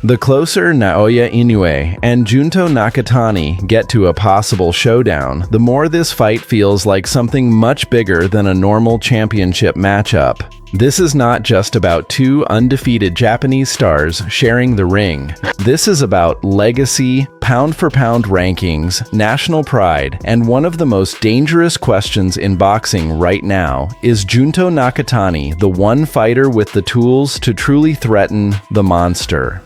The closer Naoya Inoue and Junto Nakatani get to a possible showdown, the more this fight feels like something much bigger than a normal championship matchup. This is not just about two undefeated Japanese stars sharing the ring. This is about legacy, pound-for-pound rankings, national pride, and one of the most dangerous questions in boxing right now: is Junto Nakatani the one fighter with the tools to truly threaten the monster?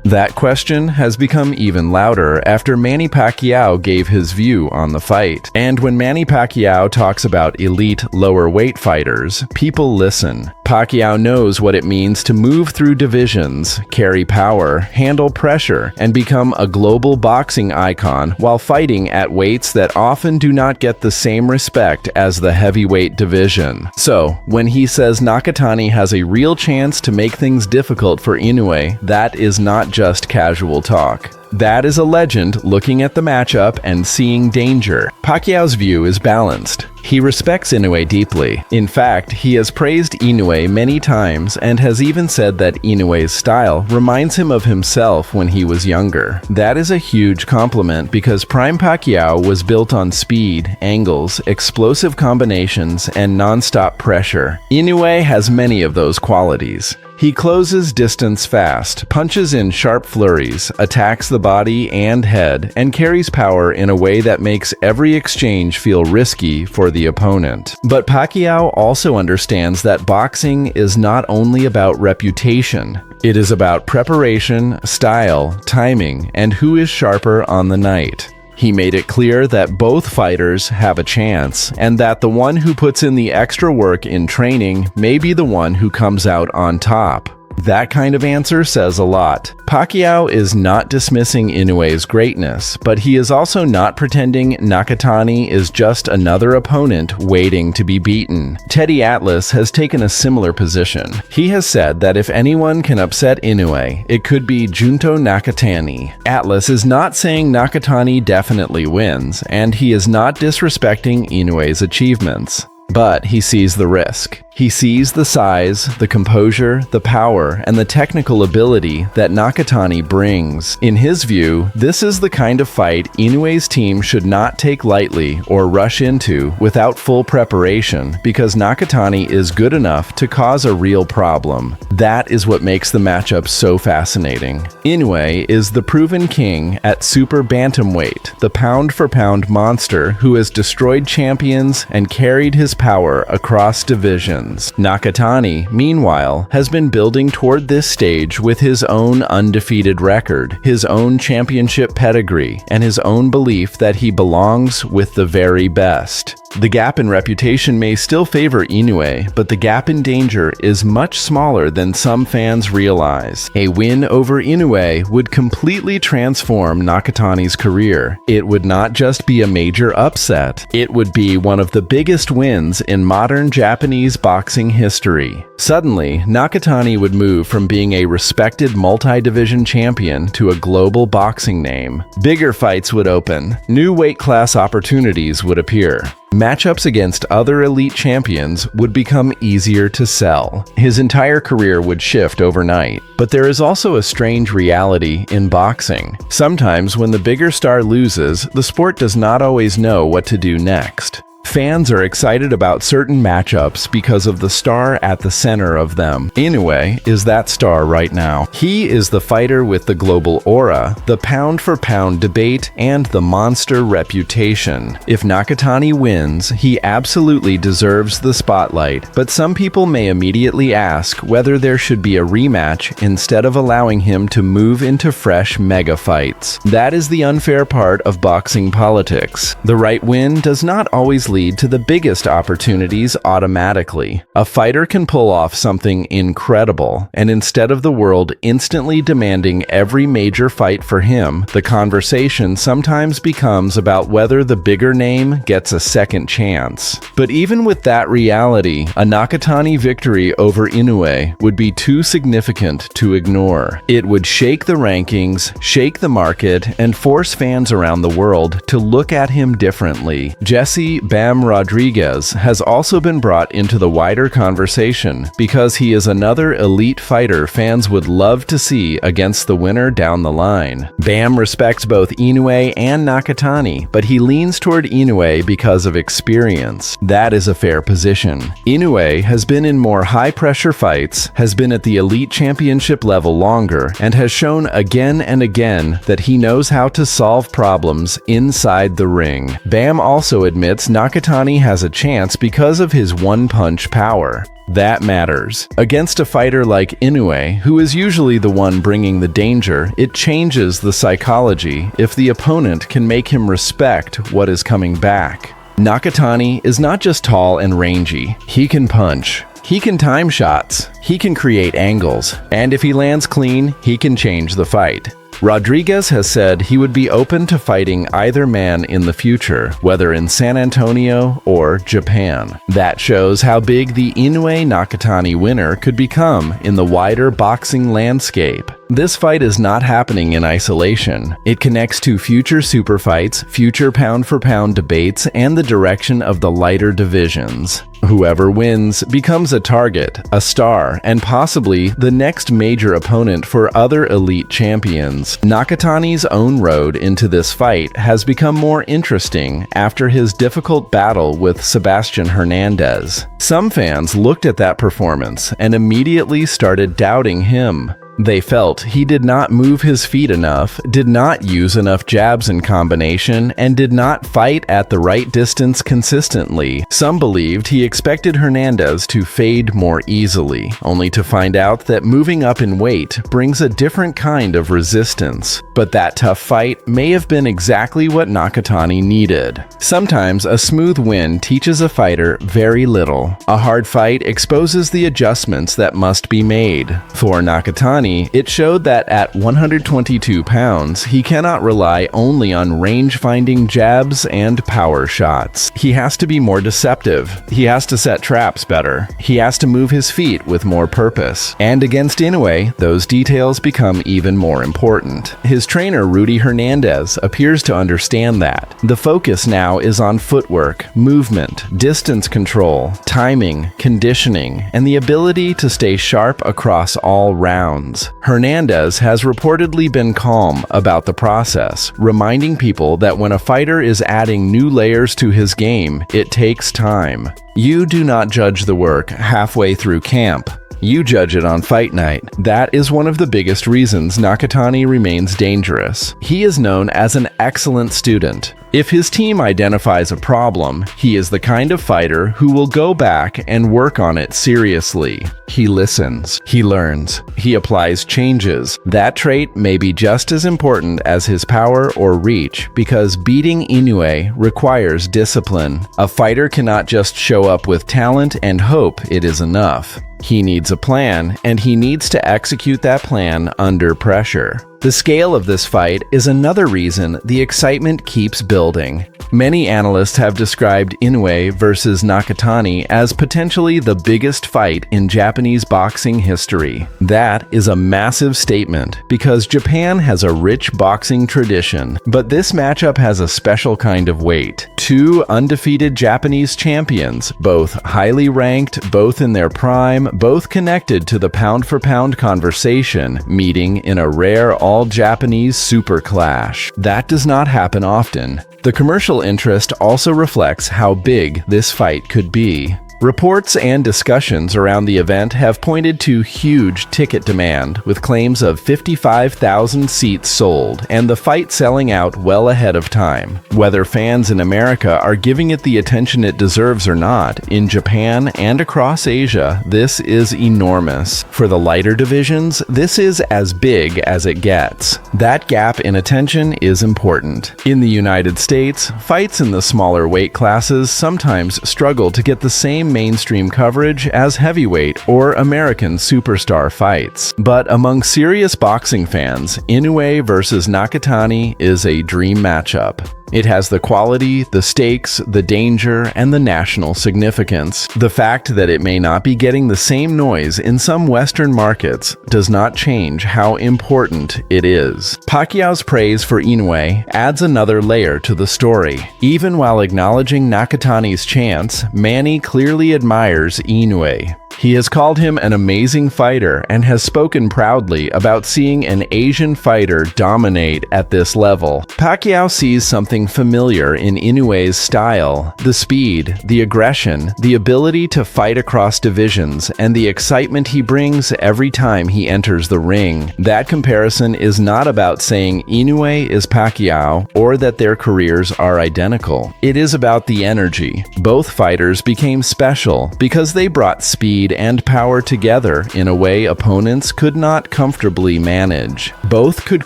That question has become even louder after Manny Pacquiao gave his view on the fight. And when Manny Pacquiao talks about elite lower weight fighters, people listen. Pacquiao knows what it means to move through divisions, carry power, handle pressure, and become a global boxing icon while fighting at weights that often do not get the same respect as the heavyweight division. So, when he says Nakatani has a real chance to make things difficult for Inoue, that is not just casual talk. That is a legend looking at the matchup and seeing danger. Pacquiao's view is balanced. He respects Inoue deeply. In fact, he has praised Inoue many times and has even said that Inoue's style reminds him of himself when he was younger. That is a huge compliment because Prime Pacquiao was built on speed, angles, explosive combinations, and non-stop pressure. Inoue has many of those qualities. He closes distance fast, punches in sharp flurries, attacks the body and head, and carries power in a way that makes every exchange feel risky for the opponent. But Pacquiao also understands that boxing is not only about reputation. It is about preparation, style, timing, and who is sharper on the night. He made it clear that both fighters have a chance, and that the one who puts in the extra work in training may be the one who comes out on top. That kind of answer says a lot. Pacquiao is not dismissing Inoue's greatness, but he is also not pretending Nakatani is just another opponent waiting to be beaten. Teddy Atlas has taken a similar position. He has said that if anyone can upset Inoue, it could be Junto Nakatani. Atlas is not saying Nakatani definitely wins, and he is not disrespecting Inoue's achievements. But he sees the risk. He sees the size, the composure, the power, and the technical ability that Nakatani brings. In his view, this is the kind of fight Inoue's team should not take lightly or rush into without full preparation, because Nakatani is good enough to cause a real problem. That is what makes the matchup so fascinating. Inoue is the proven king at super bantamweight, the pound-for-pound monster who has destroyed champions and carried his power across divisions. Nakatani, meanwhile, has been building toward this stage with his own undefeated record, his own championship pedigree, and his own belief that he belongs with the very best. The gap in reputation may still favor Inoue, but the gap in danger is much smaller than some fans realize. A win over Inoue would completely transform Nakatani's career. It would not just be a major upset, it would be one of the biggest wins in modern Japanese boxing history. Suddenly, Nakatani would move from being a respected multi-division champion to a global boxing name. Bigger fights would open, new weight class opportunities would appear. Matchups against other elite champions would become easier to sell. His entire career would shift overnight. But there is also a strange reality in boxing. Sometimes when the bigger star loses, the sport does not always know what to do next. Fans are excited about certain matchups because of the star at the center of them. Inoue is that star right now. He is the fighter with the global aura, the pound-for-pound debate, and the monster reputation. If Nakatani wins, he absolutely deserves the spotlight, but some people may immediately ask whether there should be a rematch instead of allowing him to move into fresh mega fights. That is the unfair part of boxing politics. The right win does not always lead to the biggest opportunities automatically. A fighter can pull off something incredible, and instead of the world instantly demanding every major fight for him, the conversation sometimes becomes about whether the bigger name gets a second chance. But even with that reality, a Nakatani victory over Inoue would be too significant to ignore. It would shake the rankings, shake the market, and force fans around the world to look at him differently. Jesse Bam Rodriguez has also been brought into the wider conversation because he is another elite fighter fans would love to see against the winner down the line. Bam respects both Inoue and Nakatani, but he leans toward Inoue because of experience. That is a fair position. Inoue has been in more high-pressure fights, has been at the elite championship level longer, and has shown again and again that he knows how to solve problems inside the ring. Bam also admits Nakatani has a chance because of his one-punch power. That matters. Against a fighter like Inoue, who is usually the one bringing the danger, it changes the psychology if the opponent can make him respect what is coming back. Nakatani is not just tall and rangy. He can punch. He can time shots. He can create angles. And if he lands clean, he can change the fight. Rodriguez has said he would be open to fighting either man in the future, whether in San Antonio or Japan. That shows how big the Inoue-Nakatani winner could become in the wider boxing landscape. This fight is not happening in isolation. It connects to future super fights, future pound-for-pound debates, and the direction of the lighter divisions. Whoever wins becomes a target, a star, and possibly the next major opponent for other elite champions. Nakatani's own road into this fight has become more interesting after his difficult battle with Sebastian Hernandez. Some fans looked at that performance and immediately started doubting him. They felt he did not move his feet enough, did not use enough jabs in combination, and did not fight at the right distance consistently. Some believed he expected Hernandez to fade more easily, only to find out that moving up in weight brings a different kind of resistance. But that tough fight may have been exactly what Nakatani needed. Sometimes a smooth win teaches a fighter very little. A hard fight exposes the adjustments that must be made. For Nakatani, it showed that at 122 pounds, he cannot rely only on range-finding jabs and power shots. He has to be more deceptive. He has to set traps better. He has to move his feet with more purpose. And against Inoue, those details become even more important. His trainer, Rudy Hernandez, appears to understand that. The focus now is on footwork, movement, distance control, timing, conditioning, and the ability to stay sharp across all rounds. Hernandez has reportedly been calm about the process, reminding people that when a fighter is adding new layers to his game, it takes time. You do not judge the work halfway through camp. You judge it on fight night. That is one of the biggest reasons Nakatani remains dangerous. He is known as an excellent student. If his team identifies a problem, he is the kind of fighter who will go back and work on it seriously. He listens, he learns, he applies changes. That trait may be just as important as his power or reach because beating Inoue requires discipline. A fighter cannot just show up with talent and hope it is enough. He needs a plan, and he needs to execute that plan under pressure. The scale of this fight is another reason the excitement keeps building. Many analysts have described Inoue versus Nakatani as potentially the biggest fight in Japanese boxing history. That is a massive statement because Japan has a rich boxing tradition, but this matchup has a special kind of weight. Two undefeated Japanese champions, both highly ranked, both in their prime, both connected to the pound-for-pound conversation, meeting in a rare all-Japanese super clash. That does not happen often. The commercial interest also reflects how big this fight could be. Reports and discussions around the event have pointed to huge ticket demand, with claims of 55,000 seats sold, and the fight selling out well ahead of time. Whether fans in America are giving it the attention it deserves or not, in Japan and across Asia, this is enormous. For the lighter divisions, this is as big as it gets. That gap in attention is important. In the United States, fights in the smaller weight classes sometimes struggle to get the same mainstream coverage as heavyweight or American superstar fights. But among serious boxing fans, Inoue versus Nakatani is a dream matchup. It has the quality, the stakes, the danger, and the national significance. The fact that it may not be getting the same noise in some Western markets does not change how important it is. Pacquiao's praise for Inoue adds another layer to the story. Even while acknowledging Nakatani's chance, Manny clearly admires Inoue. He has called him an amazing fighter and has spoken proudly about seeing an Asian fighter dominate at this level. Pacquiao sees something familiar in Inoue's style: the speed, the aggression, the ability to fight across divisions, and the excitement he brings every time he enters the ring. That comparison is not about saying Inoue is Pacquiao or that their careers are identical. It is about the energy. Both fighters became special because they brought speed and power together in a way opponents could not comfortably manage. Both could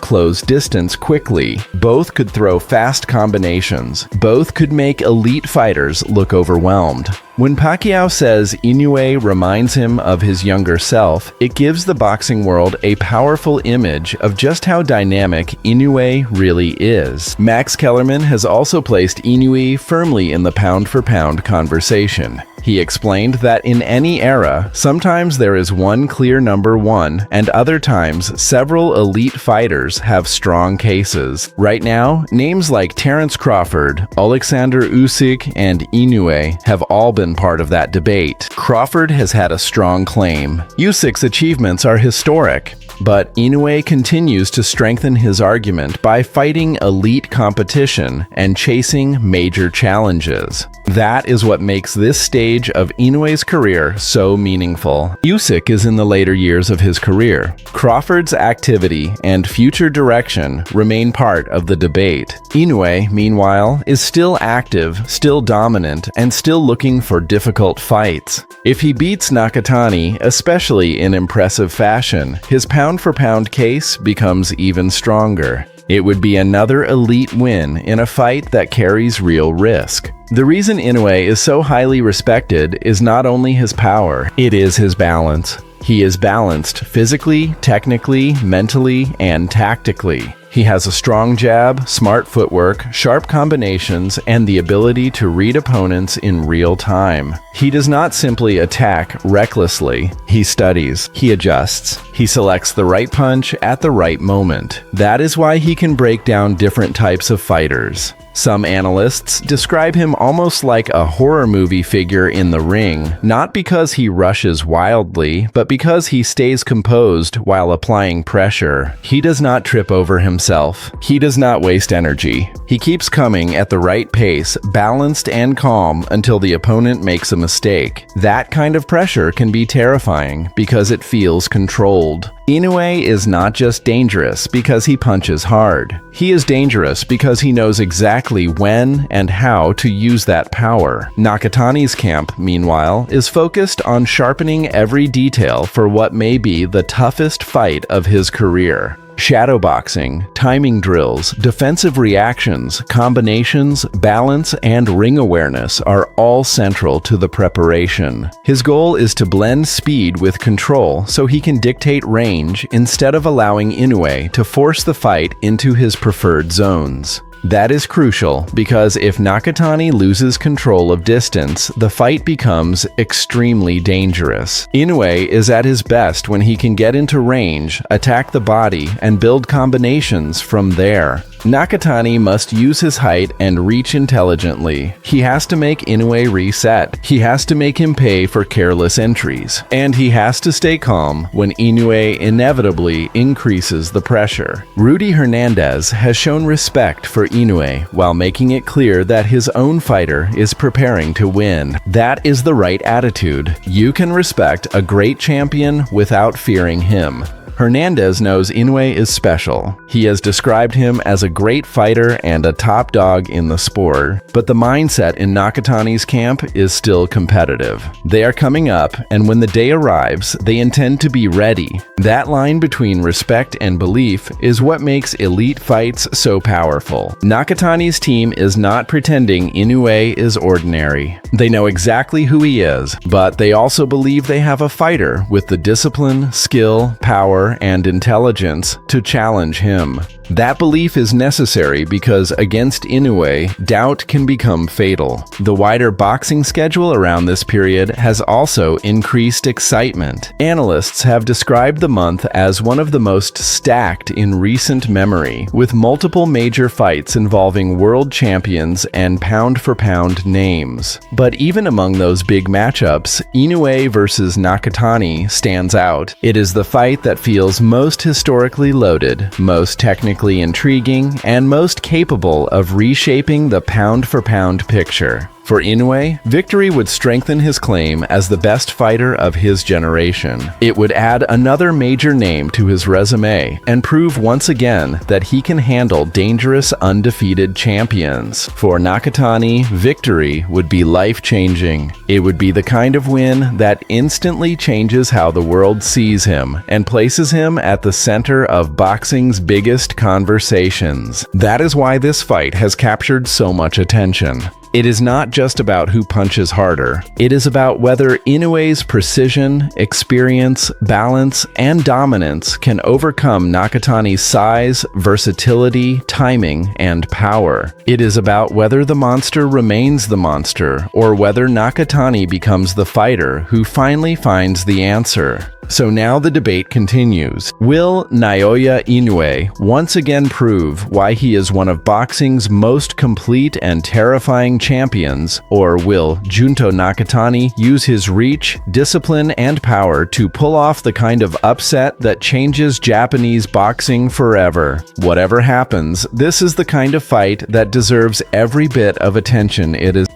close distance quickly. Both could throw fast combinations. Both could make elite fighters look overwhelmed. When Pacquiao says Inoue reminds him of his younger self, it gives the boxing world a powerful image of just how dynamic Inoue really is. Max Kellerman has also placed Inoue firmly in the pound-for-pound conversation. He explained that in any era, sometimes there is one clear number one, and other times several elite fighters have strong cases. Right now, names like Terence Crawford, Alexander Usyk, and Inoue have all been part of that debate. Crawford has had a strong claim. Usyk's achievements are historic, but Inoue continues to strengthen his argument by fighting elite competition and chasing major challenges. That is what makes this stage of Inoue's career so meaningful. Usyk is in the later years of his career. Crawford's activity and future direction remain part of the debate. Inoue, meanwhile, is still active, still dominant, and still looking for difficult fights. If he beats Nakatani, especially in impressive fashion, his pound-for-pound case becomes even stronger. It would be another elite win in a fight that carries real risk. The reason Inoue is so highly respected is not only his power, it is his balance. He is balanced physically, technically, mentally, and tactically. He has a strong jab, smart footwork, sharp combinations, and the ability to read opponents in real time. He does not simply attack recklessly. He studies, he adjusts, he selects the right punch at the right moment. That is why he can break down different types of fighters. Some analysts describe him almost like a horror movie figure in the ring, not because he rushes wildly, but because he stays composed while applying pressure. He does not trip over himself. He does not waste energy. He keeps coming at the right pace, balanced and calm until the opponent makes a mistake. That kind of pressure can be terrifying because it feels controlled. Inoue is not just dangerous because he punches hard. He is dangerous because he knows exactly when and how to use that power. Nakatani's camp, meanwhile, is focused on sharpening every detail for what may be the toughest fight of his career. Shadowboxing, timing drills, defensive reactions, combinations, balance, and ring awareness are all central to the preparation. His goal is to blend speed with control so he can dictate range instead of allowing Inoue to force the fight into his preferred zones. That is crucial because if Nakatani loses control of distance, the fight becomes extremely dangerous. Inoue is at his best when he can get into range, attack the body, and build combinations from there. Nakatani must use his height and reach intelligently. He has to make Inoue reset. He has to make him pay for careless entries. And he has to stay calm when Inoue inevitably increases the pressure. Rudy Hernandez has shown respect for Inoue while making it clear that his own fighter is preparing to win. That is the right attitude. You can respect a great champion without fearing him. Hernandez knows Inoue is special. He has described him as a great fighter and a top dog in the sport, but the mindset in Nakatani's camp is still competitive. They are coming up, and when the day arrives, they intend to be ready. That line between respect and belief is what makes elite fights so powerful. Nakatani's team is not pretending Inoue is ordinary. They know exactly who he is, but they also believe they have a fighter with the discipline, skill, power, and intelligence to challenge him. That belief is necessary because against Inoue, doubt can become fatal. The wider boxing schedule around this period has also increased excitement. Analysts have described the month as one of the most stacked in recent memory, with multiple major fights involving world champions and pound-for-pound names. But even among those big matchups, Inoue versus Nakatani stands out. It is the fight that feels most historically loaded, most technically intriguing, and most capable of reshaping the pound-for-pound picture. For Inoue, victory would strengthen his claim as the best fighter of his generation. It would add another major name to his resume and prove once again that he can handle dangerous, undefeated champions. For Nakatani, victory would be life-changing. It would be the kind of win that instantly changes how the world sees him and places him at the center of boxing's biggest conversations. That is why this fight has captured so much attention. It is not just about who punches harder. It is about whether Inoue's precision, experience, balance, and dominance can overcome Nakatani's size, versatility, timing, and power. It is about whether the monster remains the monster or whether Nakatani becomes the fighter who finally finds the answer. So now the debate continues. Will Naoya Inoue once again prove why he is one of boxing's most complete and terrifying champions, or will Junto Nakatani use his reach, discipline, and power to pull off the kind of upset that changes Japanese boxing forever? Whatever happens, this is the kind of fight that deserves every bit of attention it is